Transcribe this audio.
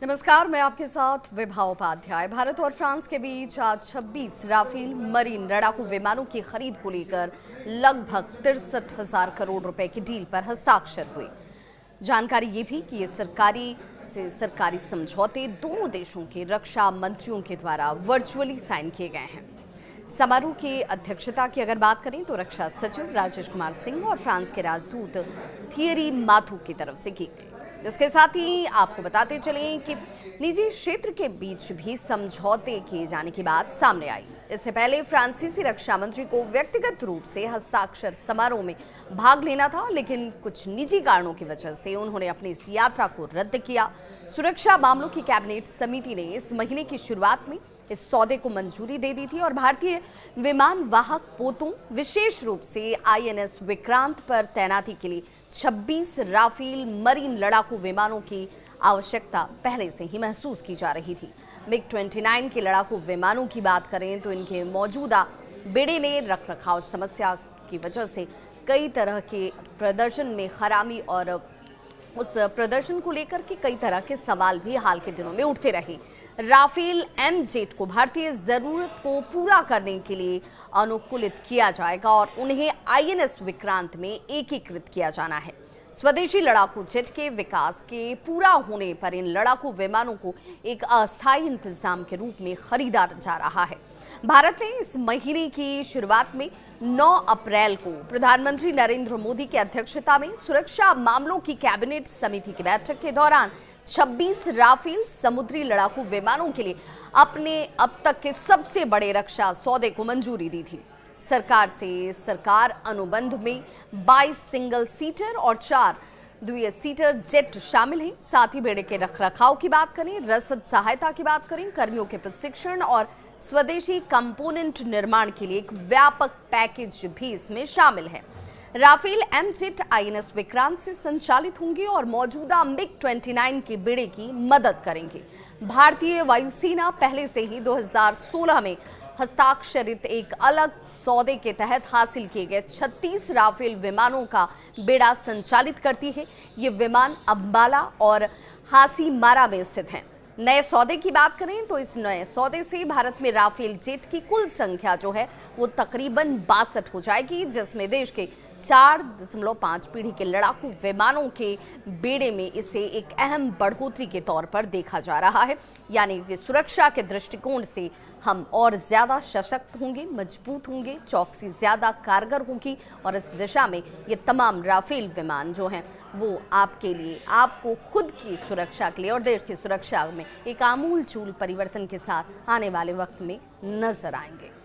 नमस्कार, मैं आपके साथ विभा उपाध्याय। भारत और फ्रांस के बीच आज 26 राफेल मरीन लड़ाकू विमानों की खरीद को लेकर लगभग 63,000 करोड़ रुपए की डील पर हस्ताक्षर हुए। जानकारी ये भी कि ये सरकारी समझौते दोनों देशों के रक्षा मंत्रियों के द्वारा वर्चुअली साइन किए गए हैं। समारोह की अध्यक्षता की अगर बात करें तो रक्षा सचिव राजेश कुमार सिंह और फ्रांस के राजदूत थियरी माथू की तरफ से की गई। इसके साथ ही आपको बताते चलें कि निजी क्षेत्र के बीच भी समझौते किए जाने की बात सामने आई। इससे पहले फ्रांसीसी रक्षा मंत्री को व्यक्तिगत रूप से हस्ताक्षर समारोह में भाग लेना था, लेकिन कुछ निजी कारणों की वजह से उन्होंने अपनी इस यात्रा को रद्द किया। सुरक्षा मामलों की कैबिनेट समिति ने इस महीने की शुरुआत में इस सौदे को मंजूरी दे दी थी और भारतीय विमान वाहक पोतों, विशेष रूप से आईएनएस विक्रांत पर तैनाती के लिए 26 राफेल मरीन लड़ाकू विमानों की आवश्यकता पहले से ही महसूस की जा रही थी। MiG-29 के लड़ाकू विमानों की बात करें तो इनके मौजूदा बेड़े में रखरखाव समस्या की वजह से कई तरह के प्रदर्शन में खराबी और उस प्रदर्शन को लेकर के कई तरह के सवाल भी हाल के दिनों में उठते रहे। राफेल एमजेट को भारतीय जरूरत को पूरा करने के लिए अनुकूलित किया जाएगा और उन्हें आईएनएस विक्रांत में एकीकृत किया जाना है। स्वदेशी लड़ाकू जेट के विकास के पूरा होने पर इन लड़ाकू विमानों को एक अस्थायी इंतजाम के रूप में खरीदा जा रहा है। भारत ने इस महीने की शुरुआत में 9 अप्रैल को प्रधानमंत्री नरेंद्र मोदी की अध्यक्षता में सुरक्षा मामलों की कैबिनेट समिति की बैठक के दौरान 26 राफेल समुद्री लड़ाकू विमानों के लिए अपने अब तक के सबसे बड़े रक्षा सौदे को मंजूरी दी थी। सरकार अनुबंध में 22 सिंगल सीटर और 4 द्वितीय सीटर जेट शामिल हैं। साथ ही बेड़े के रखरखाव की बात करें, रसद सहायता की बात करें, कर्मियों के प्रशिक्षण और स्वदेशी कंपोनेंट निर्माण के लिए एक व्यापक पैकेज भी इसमें शामिल है। राफेल एमजेट आईएनएस विक्रांत से संचालित होंगे और मौजूदा MiG-29 के बेड़े की मदद करेंगे। भारतीय वायुसेना पहले से ही 2016 में हस्ताक्षरित एक अलग सौदे के तहत हासिल किए गए 36 राफेल विमानों का बेड़ा संचालित करती है। ये विमान अंबाला और हासीमारा में स्थित हैं। नए सौदे की बात करें तो इस नए सौदे से भारत में राफेल जेट की कुल संख्या जो है वो तकरीबन 62 हो जाएगी, जिसमें देश के 4.5 पीढ़ी के लड़ाकू विमानों के बेड़े में इसे एक अहम बढ़ोतरी के तौर पर देखा जा रहा है। यानी कि सुरक्षा के दृष्टिकोण से हम और ज्यादा सशक्त होंगे, मजबूत होंगे, चौकसी ज्यादा कारगर होगी और इस दिशा में ये तमाम राफेल विमान जो हैं वो आपके लिए, आपको खुद की सुरक्षा के लिए और देश की सुरक्षा में एक आमूल चूल परिवर्तन के साथ आने वाले वक्त में नजर आएंगे।